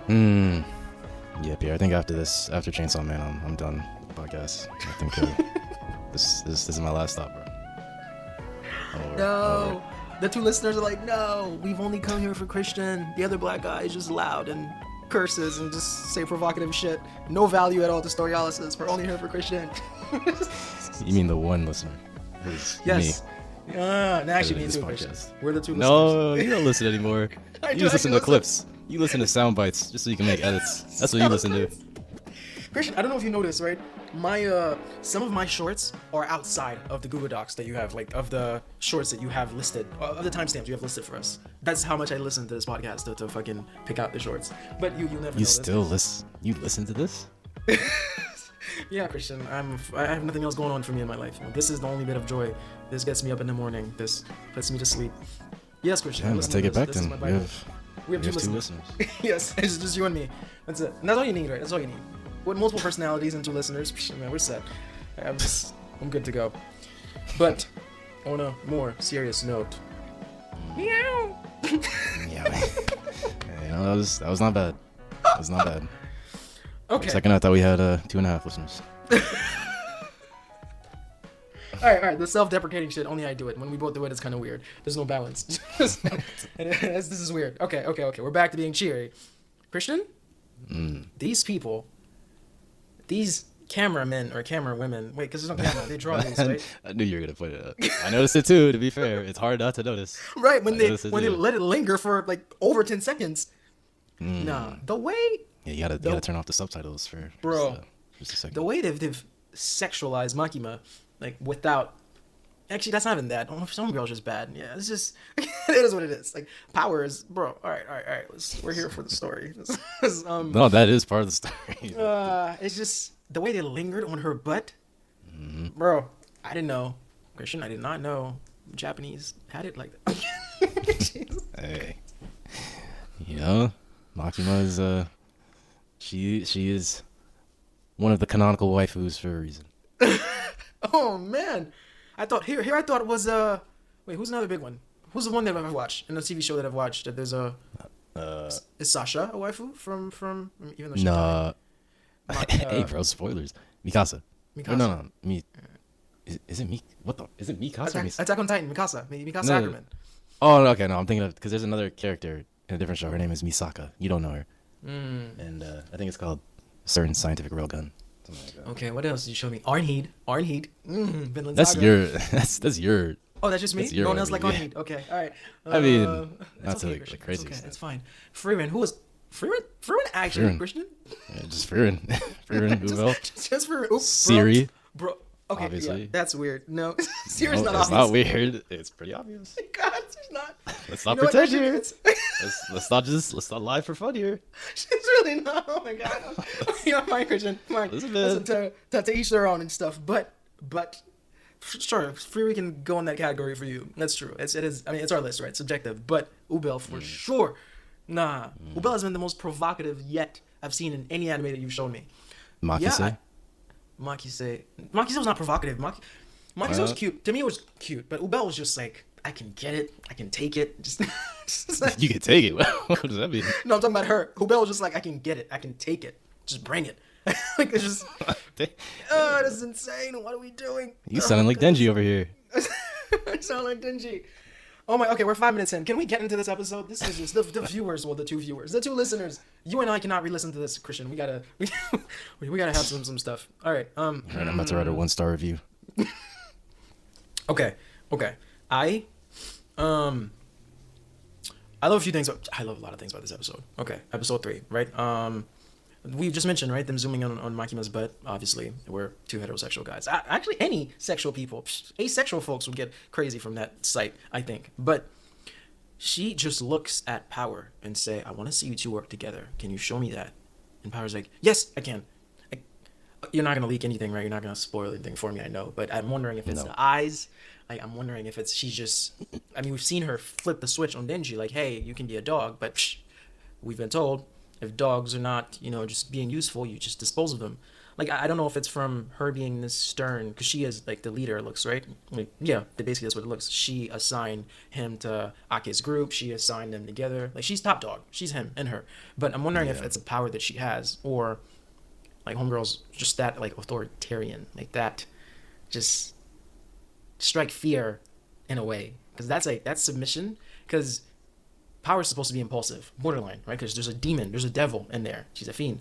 Hmm. Yeah, Pierre. I think after Chainsaw Man, I'm done with the podcast. I think this is my last stop, bro. No. The two listeners are like, no, we've only come here for Christian. The other black guy is just loud and curses and just say provocative shit. No value at all to Storyalisis. We're only here for Christian. You mean the one listener? Yes. Me. Actually, me too, Christian. We're the two listeners. No, you don't listen anymore. You just listen to clips. You listen to sound bites just so you can make edits. That's what you listen to. Christian, I don't know if you noticed, right? My some of my shorts are outside of the Google Docs that you have, like of the shorts that you have listed, of the timestamps you have listed for us. That's how much I listen to this podcast to fucking pick out the shorts. But you never. You still listen? You listen to this? Yeah, Christian. I have nothing else going on for me in my life. This is the only bit of joy. This gets me up in the morning. This puts me to sleep. Yes, Christian. Yeah, let's take it back then. We have two listeners. Yes, it's just you and me. That's it. And that's all you need, right? That's all you need. With multiple personalities and two listeners, man, we're set. I'm good to go. But on a more serious note, meow. Yeah, that was not bad. That was not bad. Okay. For a second, I thought we had 2.5 listeners. All right. The self-deprecating shit, only I do it. When we both do it, it's kind of weird. There's no balance. This is weird. Okay. We're back to being cheery. Christian, these people, these cameramen or camera women, wait, because there's no camera, they draw these, right? I knew you were gonna point it out. I noticed it too. To be fair, it's hard not to notice. Right, when they let it linger for like over 10 seconds. Nah, the way. Yeah, you gotta turn off the subtitles for just a second. The way they've sexualized Makima, like without. Actually, that's not even that. Some girl's just bad. Yeah, it's just it is what it is. Like power is, bro. All right. We're here for the story. No, that is part of the story. It's just the way they lingered on her butt, bro. I didn't know, Christian. I did not know Japanese had it like that. Hey, Makima is she is one of the canonical waifus for a reason. Oh man. I thought here I thought it was wait, who's another big one? Who's the one that I've watched in the TV show that I've watched? That there's is Sasha a waifu from even though she died? Hey bro, spoilers. Mikasa. No. Is it Mikasa? Attack on Titan. Mikasa Ackerman. Oh, okay. No, I'm thinking of because there's another character in a different show. Her name is Misaka. You don't know her. And I think it's called Certain Scientific Railgun. Like okay, what else did you show me? Arnheed. That's your. Oh, that's just me. No one else like Arnheed. Okay, all right. I mean, not to like crazy. It's okay, it's fine. Freeman, who was Freeman actually Christian? Yeah, just Freeman. just Freeman. Oops, Siri. Bro. Okay, obviously. Yeah, that's weird. No, Siri's not obvious. It's not weird. It's pretty obvious. God, it's not. Let's not pretend here. Let's not lie for fun here. She's really not. Oh my God. Fine, Christian. Fine. Listen, to each their own and stuff. But sure, Free can go in that category for you. That's true. It is. I mean, it's our list, right? Subjective. But Ubel for sure. Nah. Ubel has been the most provocative yet I've seen in any anime that you've shown me. Makise? Makise was not provocative. Makise was cute. To me, it was cute. But Ubel was just like, I can get it. I can take it. Just you can take it? What does that mean? No, I'm talking about her. Ubel was just like, I can get it. I can take it. Just bring it. Like, it's just, this is insane. What are we doing? You sounding like Denji over here. I sound like Denji. Oh my, okay, we're 5 minutes in. Can we get into this episode? This is just the viewers, the two listeners. You and I cannot re-listen to this, Christian. We gotta have some stuff. All right. All right, I'm about to write a 1-star review. Okay. I love a few things. I love a lot of things about this episode. Okay, episode 3, right? We just mentioned, right, them zooming on Makima's butt. Obviously, we're two heterosexual guys. Actually, any sexual people, asexual folks would get crazy from that sight, I think. But she just looks at Power and say, I want to see you two work together. Can you show me that? And Power's like, yes, I can. You're not going to leak anything, right? You're not going to spoil anything for me, I know. But I'm wondering if it's the eyes. Like, I'm wondering if it's she's just... I mean, we've seen her flip the switch on Denji. Like, hey, you can be a dog. But we've been told... If dogs are not, just being useful, you just dispose of them. like I don't know if it's from her being this stern because she is like the leader. It looks right. Like yeah, basically that's what it looks. She assigned him to Ake's group. She assigned them together. Like she's top dog. She's him and her. But I'm wondering if Yeah. it's a power that she has or like homegirl's just that like authoritarian like that, just strike fear in a way because that's submission because power is supposed to be impulsive, borderline, right? Because there's a demon, there's a devil in there. She's a fiend,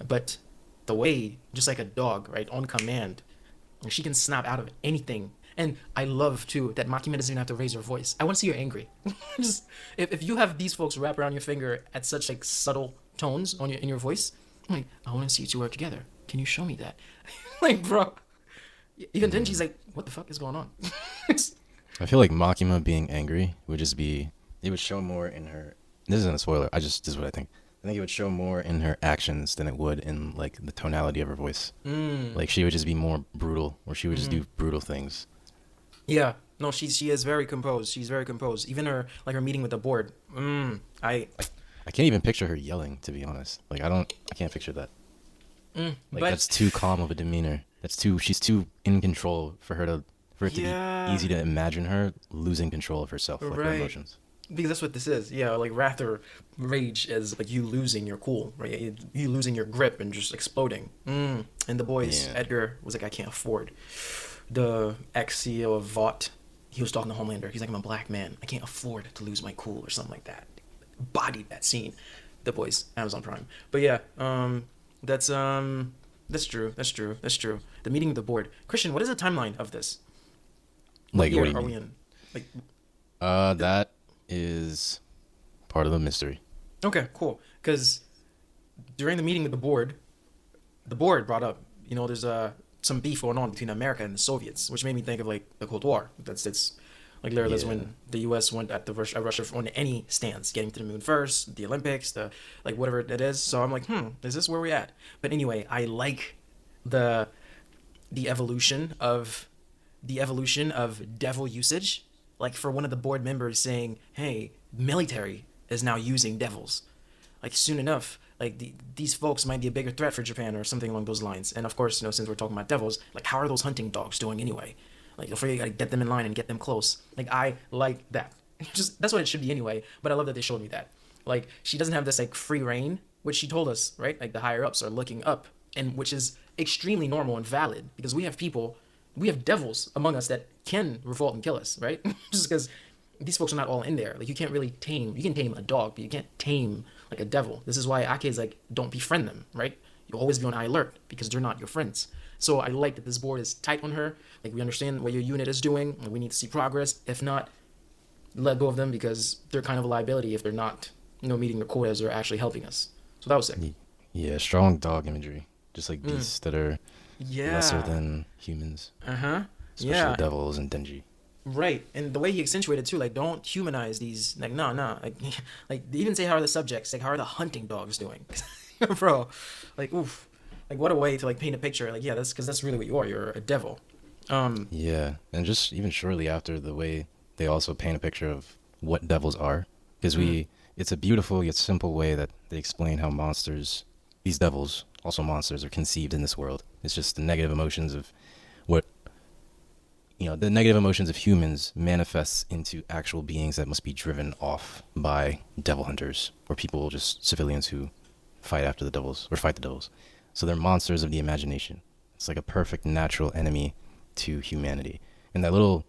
but the way, just like a dog, right, on command, she can snap out of anything. And I love too that Makima doesn't even have to raise her voice. I want to see her angry. Just if you have these folks wrap around your finger at such like subtle tones on your in your voice, I'm like I want to see you two work together. Can you show me that? Like, bro. Even then, she's like, "What the fuck is going on?" I feel like Makima being angry would just be, it would show more in her. This isn't a spoiler. This is what I think. I think it would show more in her actions than it would in like the tonality of her voice. Like she would just be more brutal, or she would just do brutal things. Yeah, no, she is very composed. She's very composed. Even her meeting with the board. I I can't even picture her yelling, to be honest. Like I can't picture that. Like but that's too calm of a demeanor. She's too in control for it to be easy to imagine her losing control of herself, like her Right. emotions. because that's what this is. Yeah, like wrath or rage is like you losing your cool, right? You losing your grip and just exploding. And the boys, Yeah. Edgar was like, I can't afford. The ex-CEO of Vought, he was talking to Homelander. He's like, I'm a black man. I can't afford to lose my cool or something like that. Bodied that scene. The boys, Amazon Prime. But yeah, that's true. That's true. That's true. The meeting of the board. Christian, what is the timeline of this? Like, Year what do you are mean? we in? Like, That is part of the mystery. okay, cool. Because during the meeting with the board brought up, there's some beef going on between America and the Soviets, which made me think of like the Cold War. That's like literally that's Yeah. when the U.S. went at Russia on any stance, getting to the moon first, the Olympics, the like whatever it is. So I'm like, is this where we're at? But anyway, I like the evolution of devil usage. Like for one of the board members saying, "Hey, military is now using devils." Like soon enough, like these folks might be a bigger threat for Japan or something along those lines. And of course, since we're talking about devils, like how are those hunting dogs doing anyway? Like you gotta get them in line and get them close. Like I like that. Just that's what it should be anyway. But I love that they showed me that. Like she doesn't have this like free reign, which she told us, right? Like the higher ups are looking up, and which is extremely normal and valid because we have devils among us that can revolt and kill us, right? Just because these folks are not all in there. Like you can't really tame. You can tame a dog, but you can't tame like a devil. This is why Ake is like, don't befriend them, right? You always be on high alert because they're not your friends. So I like that this board is tight on her. Like we understand what your unit is doing. And we need to see progress. If not, let go of them because they're kind of a liability if they're not, meeting the quotas or actually helping us. So that was sick. Yeah, strong dog imagery. Just like beasts that are Yeah. lesser than humans. Uh-huh. Especially Yeah. devils and Denji. Right, and the way he accentuated too, like don't humanize these, like nah, like they even say how are the subjects, like how are the hunting dogs doing, bro, like oof, like what a way to like paint a picture, like yeah, that's because that's really what you are, you're a devil, Yeah, and just even shortly after, the way they also paint a picture of what devils are, because it's a beautiful yet simple way that they explain how these devils, also monsters, are conceived in this world. It's just the negative emotions of what, the negative emotions of humans manifests into actual beings that must be driven off by devil hunters or people, just civilians who fight after the devils or fight the devils. So they're monsters of the imagination. It's like a perfect natural enemy to humanity. And that little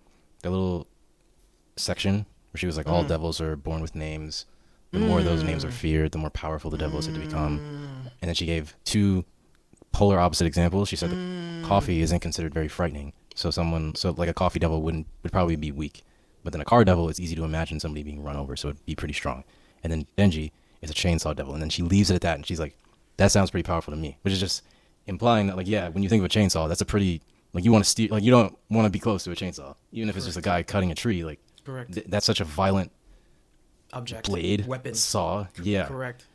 section where she was like, all devils are born with names. The more those names are feared, the more powerful the devils are to become. And then she gave two polar opposite examples. She said that coffee isn't considered very frightening. So like a coffee devil would probably be weak. But then a car devil, it's easy to imagine somebody being run over, so it'd be pretty strong. And then Denji is a chainsaw devil. And then she leaves it at that, and she's like, that sounds pretty powerful to me. Which is just implying that, like, yeah, when you think of a chainsaw, that's a pretty, like, you want to steer, like, you don't want to be close to a chainsaw. Even if it's just a guy cutting a tree, like, correct, that's such a violent object, blade, weapon, saw. Yeah. correct,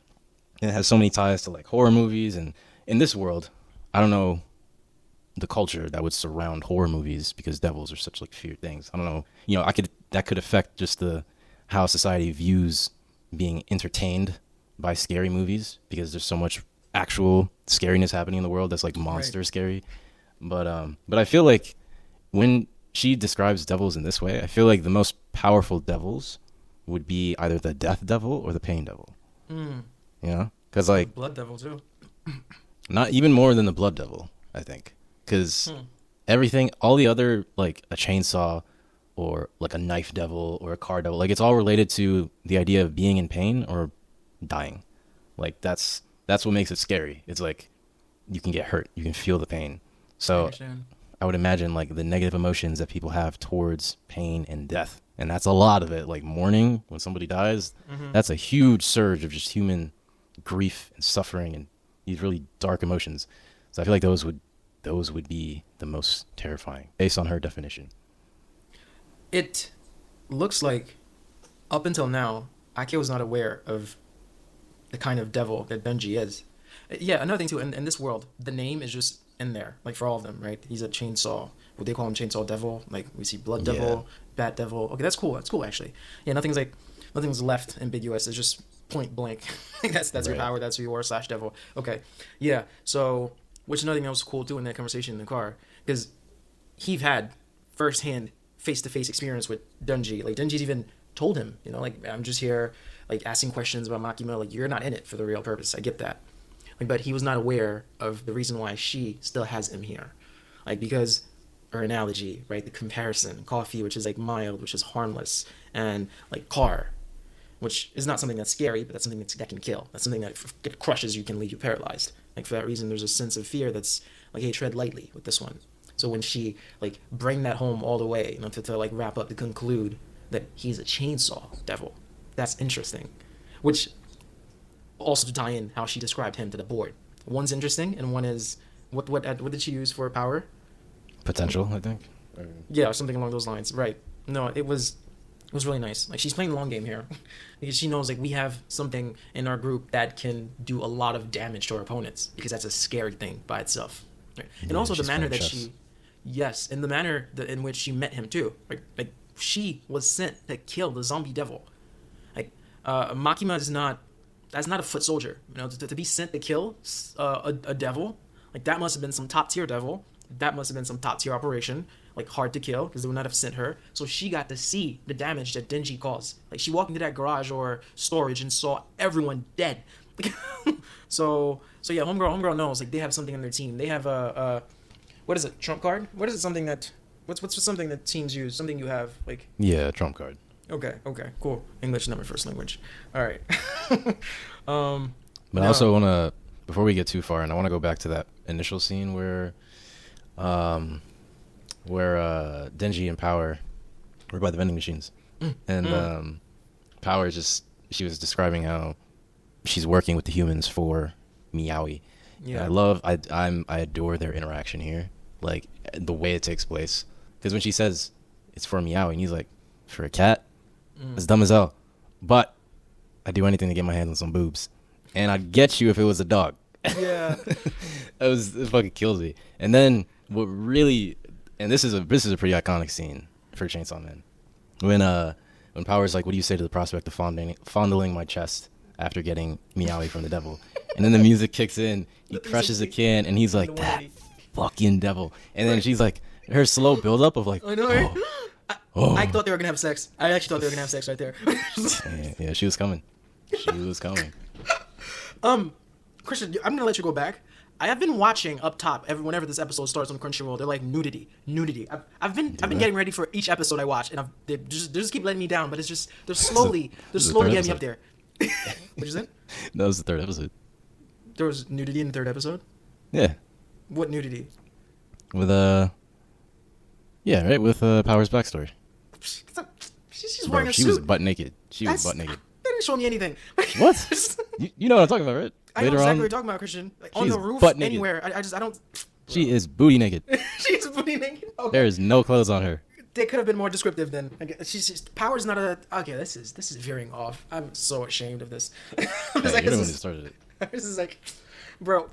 And it has so many ties to, like, horror movies. And in this world, I don't know the culture that would surround horror movies because devils are such like feared things. I don't know. That could affect just how society views being entertained by scary movies because there's so much actual scariness happening in the world that's like monster scary. But I feel like when she describes devils in this way, I feel like the most powerful devils would be either the death devil or the pain devil. Mm. You know, because like Blood devil too. not even more than the blood devil, I think, because everything, all the other, like a chainsaw or like a knife devil or a car devil, like it's all related to the idea of being in pain or dying. Like that's what makes it scary. It's like you can get hurt, you can feel the pain. So I would imagine like the negative emotions that people have towards pain and death, and that's a lot of it. Like mourning when somebody dies, that's a huge surge of just human grief and suffering and these really dark emotions. So I feel like those would be the most terrifying based on her definition. It looks like up until now, Ake was not aware of the kind of devil that Denji is. Yeah, another thing too, in this world, the name is just in there, like for all of them, right? He's a chainsaw. Would they call him chainsaw devil? Like we see blood devil, bat devil. Okay, that's cool. That's cool actually. Yeah, nothing's left ambiguous. It's just point blank. that's your power. That's who you are / devil. Okay, yeah. So, which another thing that was cool too in that conversation in the car, because he've had firsthand face-to-face experience with Denji. Like Denji's even told him, you know, like I'm just here, like asking questions about Makima. Like you're not in it for the real purpose. I get that. Like, but he was not aware of the reason why she still has him here. Like, because her analogy, right? The comparison, coffee, which is like mild, which is harmless, and like car, which is not something that's scary, but that's something that can kill. That's something that if it crushes you, can leave you paralyzed. Like for that reason, there's a sense of fear that's like, hey, tread lightly with this one. So when she like bring that home all the way, you know, to like wrap up to conclude that he's a chainsaw devil, that's interesting. Which also to tie in how she described him to the board. One's interesting, and one is what did she use for power? Potential, I think. Yeah, something along those lines. Right. No, it was really nice. Like she's playing the long game here, because she knows like we have something in our group that can do a lot of damage to our opponents, because that's a scary thing by itself. Right. And Yeah, also the manner that chess. and the manner in which she met him too. Like she was sent to kill the zombie devil. Like Makima is not. That's not a foot soldier, you know. To be sent to kill a devil, like that must have been some top tier devil. That must have been some top tier operation, like hard to kill, because they would not have sent her. So she got to see the damage that Denji caused. Like she walked into that garage or storage and saw everyone dead. so yeah, homegirl knows like they have something on their team. They have a what is it? Trump card? What is it? Something that what's something that teams use? Something you have like Trump card. Okay, cool. English not my first language. All right. But I also want to, before we get too far, and I want to go back to that initial scene where Denji and Power were by the vending machines, and Power she was describing how she's working with the humans for meowy. Yeah, I adore their interaction here, like the way it takes place, because when she says it's for meowy, and he's like, for a cat. It's dumb as hell, but I'd do anything to get my hands on some boobs, and I'd get you if it was a dog. Yeah, it fucking kills me. And then what really, and this is a pretty iconic scene for Chainsaw Man, when Power's like, "What do you say to the prospect of fondling my chest after getting meowy from the devil?" And then the music kicks in, he crushes a can, and he's like, "That fucking devil." And then she's like, her slow build up of like, I know. Right? I thought they were gonna have sex. I actually thought they were gonna have sex right there. yeah, she was coming. Christian, I'm gonna let you go back. I have been watching up top whenever this episode starts on Crunchyroll. They're like nudity. I've been getting ready for each episode I watch, and they just keep letting me down. But it's just they're slowly getting me up there. What'd you say? That was the third episode. There was nudity in the third episode. Yeah. What nudity? With Power's backstory. She's wearing a suit. She was butt naked. She was butt naked. They didn't show me anything. What? you know what I'm talking about, right? I know exactly what you're talking about, Christian. Like, on the roof, anywhere. I don't. She is booty naked. She's booty naked. Okay. There is no clothes on her. They could have been more descriptive then. Power's not a. Okay, this is veering off. I'm so ashamed of this. You're the one who started it. This is like, bro.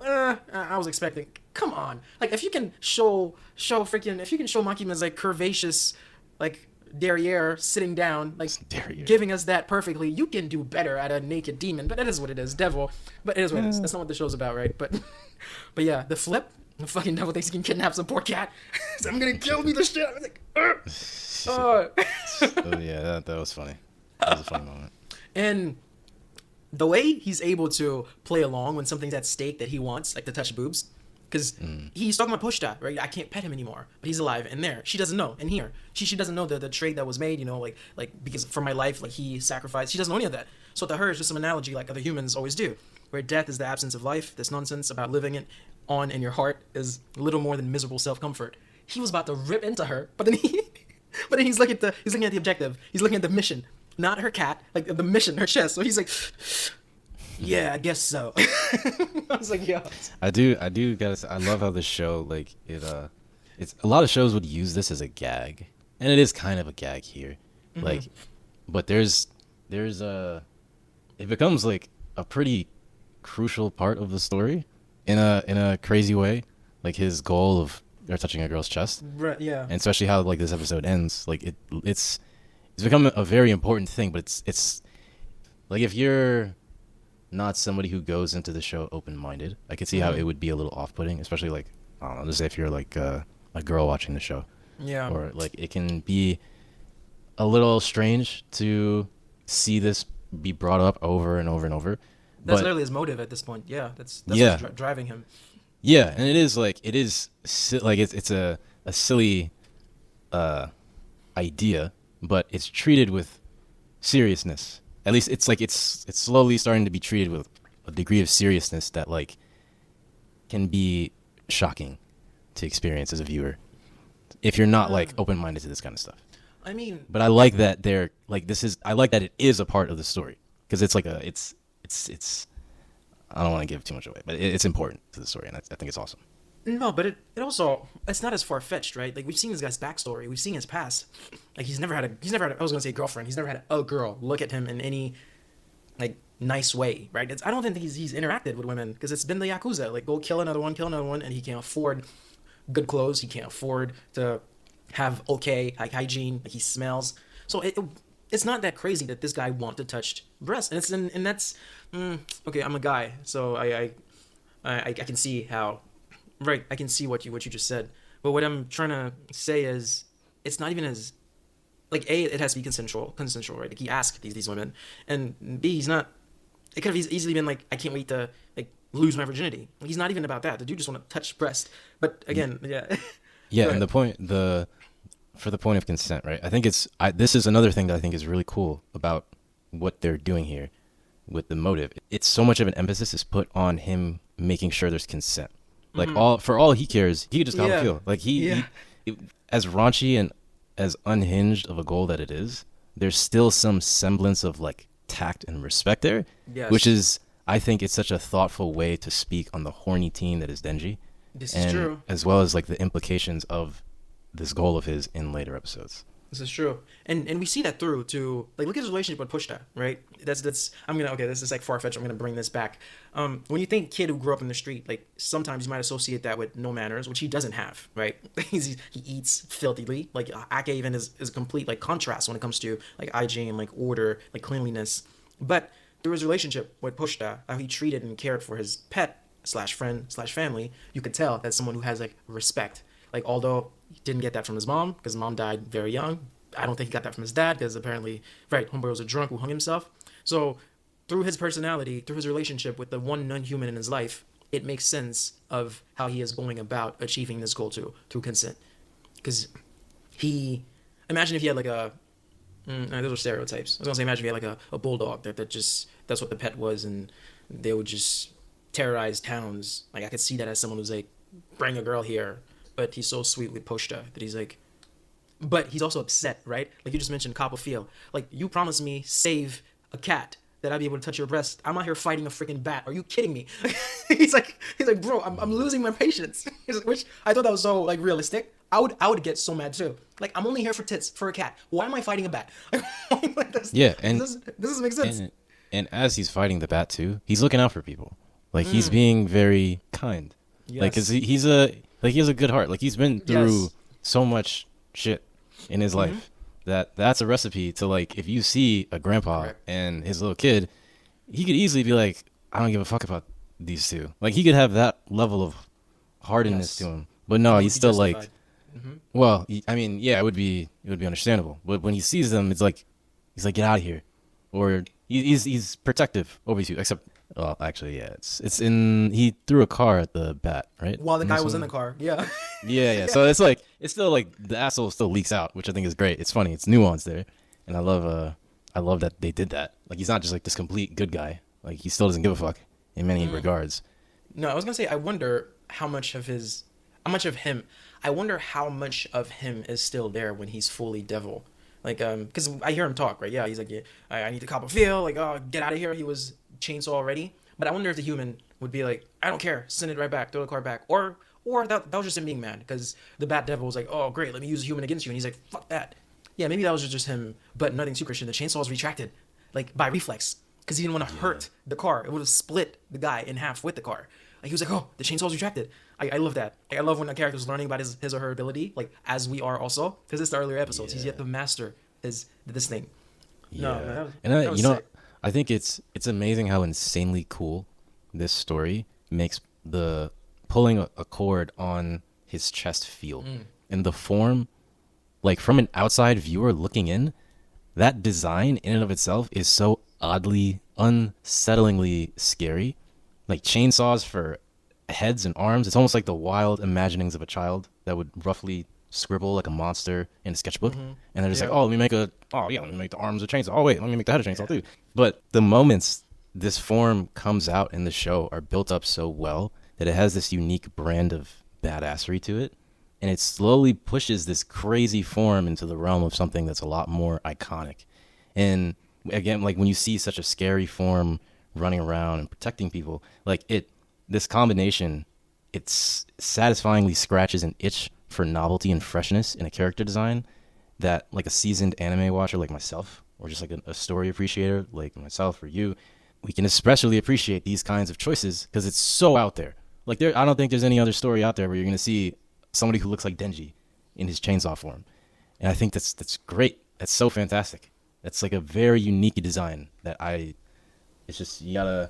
I was expecting. Come on, like if you can show Makima's like curvaceous, like derriere sitting down, like Derriere. giving us that perfectly. You can do better at a naked demon, but it is what it is, devil. But it is what it is. That's not what the show's about, right? But yeah, the flip, the fucking devil thinks he can kidnap some poor cat. So I'm gonna kill me the shit. I was like, Oh yeah, that was funny. That was a funny moment. and the way he's able to play along when something's at stake that he wants, like to touch boobs, because he's talking about Pushta, right? I can't pet him anymore, but he's alive. And there, she doesn't know. And here, she doesn't know the trade that was made, you know, like because for my life, like he sacrificed. She doesn't know any of that. So to her, it's just some analogy like other humans always do, where death is the absence of life. This nonsense about living it on in your heart is little more than miserable self-comfort. He was about to rip into her, but then he's looking at the objective. He's looking at the mission, not her cat, like the mission, her chest. So he's like, yeah, I guess so. I was like, yeah. I do gotta say, I love how this show, like, it's a lot of shows would use this as a gag, and it is kind of a gag here, like, but there's it becomes like a pretty crucial part of the story in a crazy way, like his goal of touching a girl's chest, Right, yeah. and especially how like this episode ends, like it's become a very important thing, but it's like if you're not somebody who goes into the show open-minded, I could see how it would be a little off-putting, especially like, I don't know, just if you're like a girl watching the show. Yeah. Or like it can be a little strange to see this be brought up over and over and over. That's but, literally his motive at this point. Yeah, that's Yeah. what's driving him. Yeah, and it's a silly idea, but it's treated with seriousness. At least it's like it's slowly starting to be treated with a degree of seriousness that like can be shocking to experience as a viewer if you're not like open-minded to this kind of stuff. I mean, But I like that I like that it is a part of the story, because it's like it's I don't want to give too much away, but it's important to the story, and I think it's awesome. no, but it also, it's not as far-fetched, right? Like, we've seen this guy's backstory. We've seen his past. Like, he's never had I was going to say girlfriend. He's never had a girl look at him in any, like, nice way, right? I don't think he's interacted with women, because it's been the yakuza. Like, go kill another one, and he can't afford good clothes. He can't afford to have hygiene. Like, he smells. So it's not that crazy that this guy wanted to touch breasts, and that's okay. I'm a guy, so I can see how, right? I can see what you just said, but what I'm trying to say is it's not even as like it has to be consensual, right? Like he asked these women, and B, he's not. It could have easily been like, I can't wait to like lose my virginity. He's not even about that. The dude just want to touch breast. But again, yeah. Yeah, and for the point of consent, right? I think this is another thing that I think is really cool about what they're doing here with the motive. It's so much of an emphasis is put on him making sure there's consent. Like for all he cares, he could just how feel. Like he as raunchy and as unhinged of a goal that it is, there's still some semblance of like tact and respect there, which is, I think, it's such a thoughtful way to speak on the horny teen that is Denji. This is true. As well as like the implications of this goal of his in later episodes. This is true, and we see that through to like look at his relationship with Pushta, right? That's this is like far fetched. I'm gonna bring this back. When you think kid who grew up in the street, like sometimes you might associate that with no manners, which he doesn't have, right? he eats filthily. Like Ake even is a complete like contrast when it comes to like hygiene, like order, like cleanliness. But through his relationship with Pushta, how he treated and cared for his pet / friend / family, you could tell that's someone who has like respect. Like although he didn't get that from his mom because his mom died very young. I don't think he got that from his dad because apparently, right, homeboy was a drunk who hung himself. So through his personality, through his relationship with the one non-human in his life, it makes sense of how he is going about achieving this goal through consent. Because imagine if he had like those are stereotypes. I was gonna say imagine if he had like a bulldog that's what the pet was, and they would just terrorize towns. Like I could see that as someone who's like, bring a girl here. But he's so sweet with Pushta that he's like, but he's also upset, right? Like you just mentioned Copperfield. Like you promised me save a cat that I'd be able to touch your breast. I'm out here fighting a freaking bat. Are you kidding me? he's like, bro, I'm losing my patience. Which I thought that was so like realistic. I would get so mad too. Like I'm only here for tits for a cat. Why am I fighting a bat? This doesn't make sense. And as he's fighting the bat too, he's looking out for people. Like he's being very kind. Yes. Like 'cause he has a good heart. Like he's been through so much shit in his life. that's a recipe to like if you see a grandpa Correct. and his little kid, he could easily be like, I don't give a fuck about these two. Like he could have that level of hardiness to Yes. him, but no, And it he's would be still like, justified. Hmm. well, I mean, yeah, it would be understandable. But when he sees them, it's like he's like, get out of here, or he's protective over you. Except, well, actually, yeah, it's in he threw a car at the bat, right? While the In guy this was in one? the car. Yeah. Yeah. So it's like it's still like the asshole still leaks out, which I think is great. It's funny, it's nuanced there, and I love that they did that. Like he's not just like this complete good guy. Like he still doesn't give a fuck in many regards. No, I was gonna say I wonder how much of him. I wonder how much of him is still there when he's fully devil. Like, because I hear him talk, right? Yeah, he's like, yeah, I need to cop a feel. Like, oh, get out of here. He was chainsaw already. But I wonder if the human would be like, I don't care, send it right back, throw the car back, or that was just him being mad because the Bat Devil was like, oh great, let me use a human against you, and he's like, fuck that. Yeah, maybe that was just him, but nothing too Christian. The chainsaw was retracted, like by reflex, because he didn't want to hurt the car. It would have split the guy in half with the car. Like he was like, oh, the chainsaw was retracted. I love that. I love when a character is learning about his or her ability, like as we are also, because it's the earlier episodes. He's yet to master this thing. Yeah, No, that was, and that was you know, sick. I think it's amazing how insanely cool this story makes the pulling a cord on his chest feel, and the form, like from an outside viewer looking in, that design in and of itself is so oddly, unsettlingly scary. Like chainsaws for heads and arms. It's almost like the wild imaginings of a child that would roughly scribble like a monster in a sketchbook. And they're just Yeah. like, oh, let me make the arms a chainsaw. Oh, wait, let me make the head a chainsaw too. But the moments this form comes out in the show are built up so well that it has this unique brand of badassery to it. And it slowly pushes this crazy form into the realm of something that's a lot more iconic. And again, like when you see such a scary form running around and protecting people, like this combination, it's satisfyingly scratches an itch for novelty and freshness in a character design that like a seasoned anime watcher like myself, or just like a story appreciator like myself or you, we can especially appreciate these kinds of choices because it's so out there. Like I don't think there's any other story out there where you're going to see somebody who looks like Denji in his chainsaw form. And I think that's great. That's so fantastic. That's like a very unique design that it's just, you gotta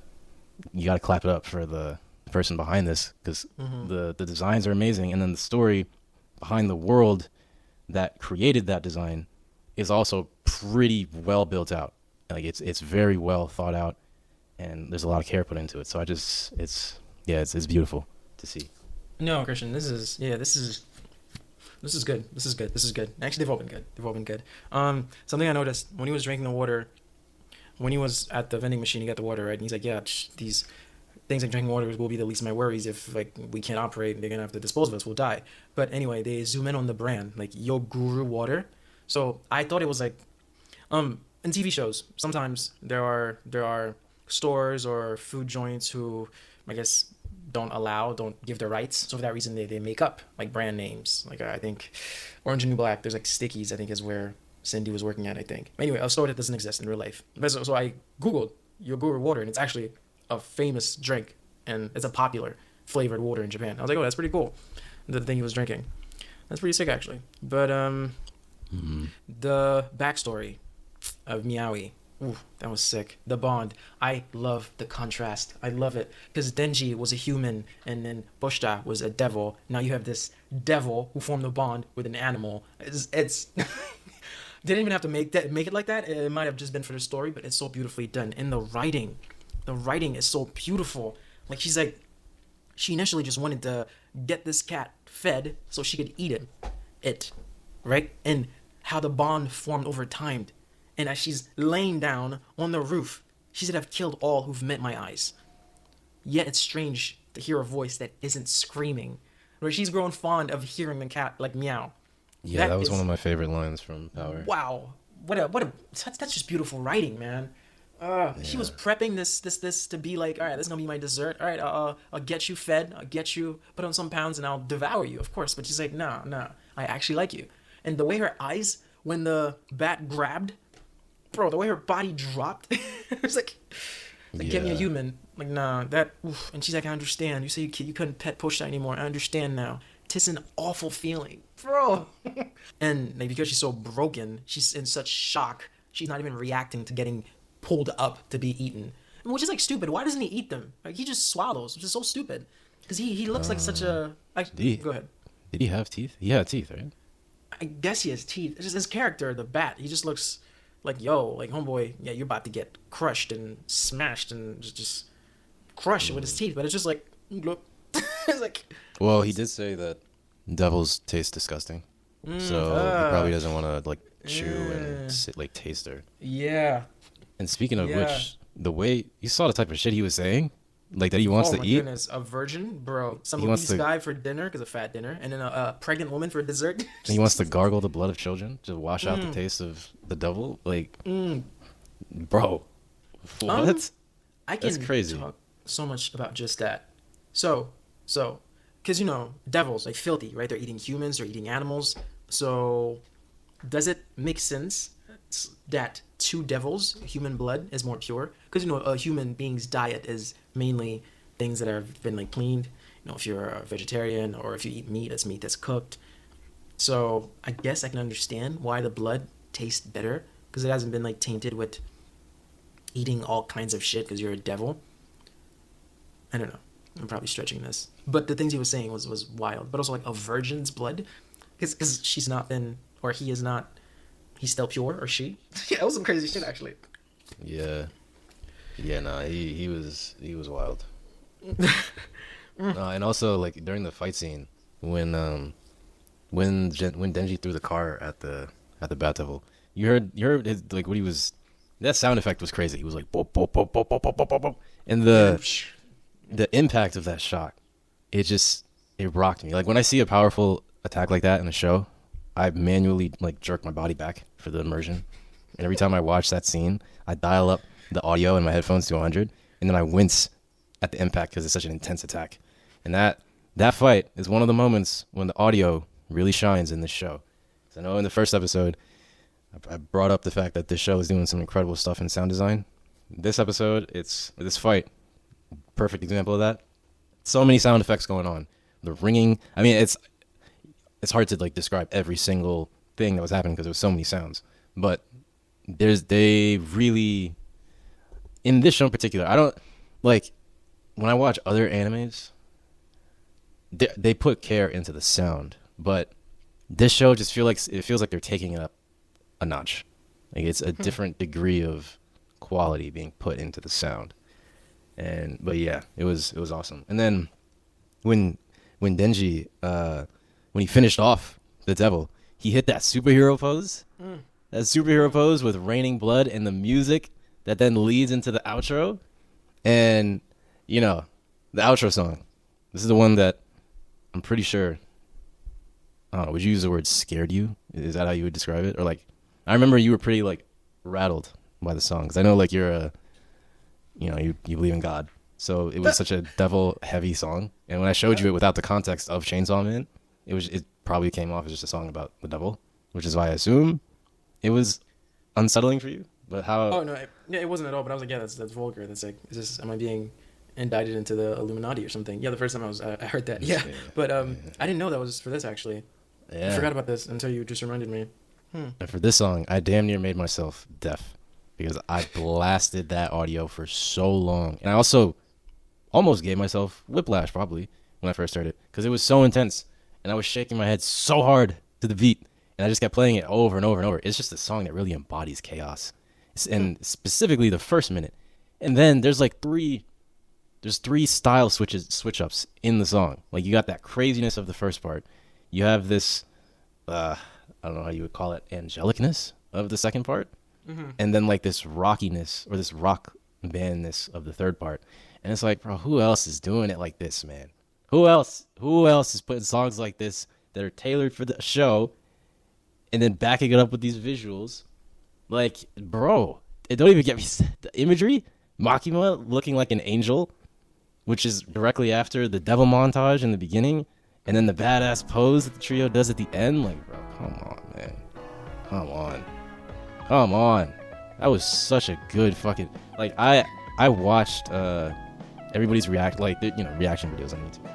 clap it up for the person behind this because the designs are amazing. And then the story behind the world that created that design is also pretty well built out. Like it's very well thought out and there's a lot of care put into it. So it's beautiful to see. No, Christian, this is good. This is good. Actually, they've all been good. Something I noticed when he was drinking the water, when he was at the vending machine, he got the water, right? And he's like, yeah, these things like drinking water will be the least of my worries. If like we can't operate, they're gonna have to dispose of us. We'll die. But anyway, they zoom in on the brand, like Yoguru water. So I thought it was like, in TV shows, sometimes there are stores or food joints who, I guess, don't give their rights. So for that reason, they make up like brand names. Like I think Orange and New Black, there's like Stickies, I think is where Cindy was working at, I think. Anyway, a store that doesn't exist in real life. So I Googled Yoguru water, and it's actually a famous drink, and it's a popular flavored water in Japan. I was like, oh, that's pretty cool. The thing he was drinking. That's pretty sick, actually. But the backstory of Meowy. Ooh, that was sick. The bond. I love the contrast. I love it. Because Denji was a human and then Bushta was a devil. Now you have this devil who formed a bond with an animal. It's didn't even have to make it like that. It might have just been for the story, but it's so beautifully done. And the writing is so beautiful. Like she initially just wanted to get this cat fed so she could eat it, right? And how the bond formed over time. And as she's laying down on the roof, she said, I've killed all who've met my eyes. Yet it's strange to hear a voice that isn't screaming. Where she's grown fond of hearing the cat like meow. Yeah, that was one of my favorite lines from Power. Wow. That's just beautiful writing, man. She was prepping this to be like, all right, this is gonna be my dessert. All right, I'll get you fed, I'll get you put on some pounds, and I'll devour you, of course. But she's like, nah, I actually like you. And the way her eyes, when the bat grabbed, bro, the way her body dropped, it was like get me a human. Like, nah, that. Oof. And she's like, I understand. You say you couldn't pet Poshta anymore. I understand now. 'tis an awful feeling, bro. And like, because she's so broken, she's in such shock. She's not even reacting to getting pulled up to be eaten, which is like stupid. Why doesn't he eat them? Like he just swallows, which is so stupid. Because he looks like such a. Go ahead. Did he have teeth? He had teeth, right? I guess he has teeth. It's just his character, the bat. He just looks like, yo, like homeboy. Yeah, you're about to get crushed and smashed and just crushed with his teeth. But it's just like, look. It's like. Well, he did say that devils taste disgusting, so he probably doesn't want to like chew and like taste her. Yeah. And speaking of which, the way you saw the type of shit he was saying, like that he wants to eat. Goodness, a virgin, bro. Some obese guy for dinner because a fat dinner, and then a pregnant woman for dessert. He wants to gargle the blood of children to wash out the taste of the devil. Like, bro, what? That's crazy. Talk so much about just that. So, because devils like filthy, right? They're eating humans, they're eating animals. So, does it make sense that to devils, human blood is more pure? Because a human being's diet is mainly things that have been like cleaned. If you're a vegetarian or if you eat meat, it's meat that's cooked. So I guess I can understand why the blood tastes better because it hasn't been like tainted with eating all kinds of shit because you're a devil. I don't know. I'm probably stretching this, but the things he was saying was wild. But also like a virgin's blood, because she's not been, or he is not. He's still pure, or she? Yeah, that was some crazy shit, actually. Yeah. Nah, he was wild. And also, like, during the fight scene, when Denji threw the car at the bat devil, you heard his, like, what he was, that sound effect was crazy. He was like, bop, bop, bop, bop, bop, bop, bop, bop. And the impact of that shot, it rocked me. Like, when I see a powerful attack like that in a show, I manually like jerk my body back for the immersion, and every time I watch that scene, I dial up the audio in my headphones to 100, and then I wince at the impact because it's such an intense attack. And that fight is one of the moments when the audio really shines in this show. So I know in the first episode, I brought up the fact that this show is doing some incredible stuff in sound design. This episode, this fight, perfect example of that. So many sound effects going on. The ringing. I mean, it's hard to like describe every single thing that was happening because there was so many sounds. But they really, in this show in particular, I don't like when I watch other animes, they put care into the sound, but this show just feels like they're taking it up a notch. Like it's a different degree of quality being put into the sound. But yeah, it was awesome. And then when Denji when he finished off the devil, he hit that superhero pose. That superhero pose with raining blood and the music that then leads into the outro. And, the outro song. This is the one that I'm pretty sure, I don't know, would you use the word scared you? Is that how you would describe it? Or like, I remember you were pretty like rattled by the song. Because I know like you're you believe in God. So it was such a devil heavy song. And when I showed you it without the context of Chainsaw Man, it probably came off as just a song about the devil, which is why I assume it was unsettling for you. But how? Oh no, it wasn't at all. But I was like, yeah, that's vulgar. That's like, am I being indicted into the Illuminati or something? Yeah, the first time I heard that. Yeah, but I didn't know that was for this actually. Yeah. I forgot about this until you just reminded me. And for this song, I damn near made myself deaf because I blasted that audio for so long, and I also almost gave myself whiplash probably when I first heard it because it was so intense. And I was shaking my head so hard to the beat, and I just kept playing it over and over and over. It's just a song that really embodies chaos, and specifically the first minute. And then there's three style switch ups in the song. Like you got that craziness of the first part, you have this, I don't know how you would call it, angelicness of the second part, and then like this rockiness or this rock bandness of the third part. And it's like, bro, who else is doing it like this, man? Who else is putting songs like this that are tailored for the show and then backing it up with these visuals? Like, bro, it don't even get me the imagery. Makima looking like an angel, which is directly after the devil montage in the beginning, and then the badass pose that the trio does at the end. Like, bro, come on, man. Come on. That was such a good fucking... Like, I watched everybody's reaction videos on YouTube.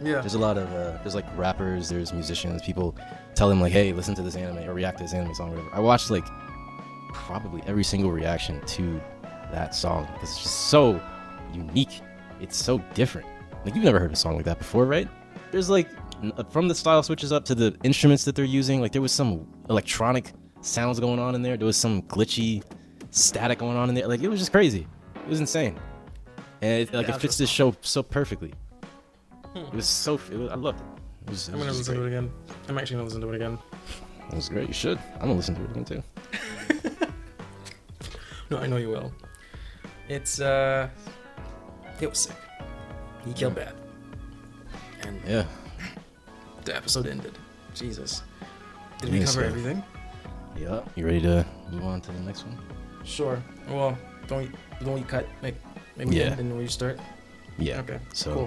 Yeah. There's a lot of there's like rappers, there's musicians, people tell them like, hey, listen to this anime or react to this anime song or whatever. I watched like probably every single reaction to that song because it's just so unique. It's so different. Like you've never heard a song like that before, right? There's like from the style switches up to the instruments that they're using, like there was some electronic sounds going on in there. There was some glitchy static going on in there. Like it was just crazy. It was insane. And it fits this show so perfectly. It was I loved it. I'm gonna listen to it again. I'm actually gonna listen to it again. It was great. You should. I'm gonna listen to it again too. No, I know you will. It was sick. He killed bad. And yeah, the episode ended. Jesus. Did we cover everything? Yeah. You ready to move on to the next one? Sure. Well, don't you cut? Like maybe Yeah. end and we start. Yeah. Okay. So Cool.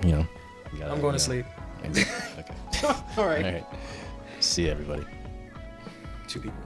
we gotta, I'm going to sleep. Okay. All right. All right. See you, everybody. 2 people.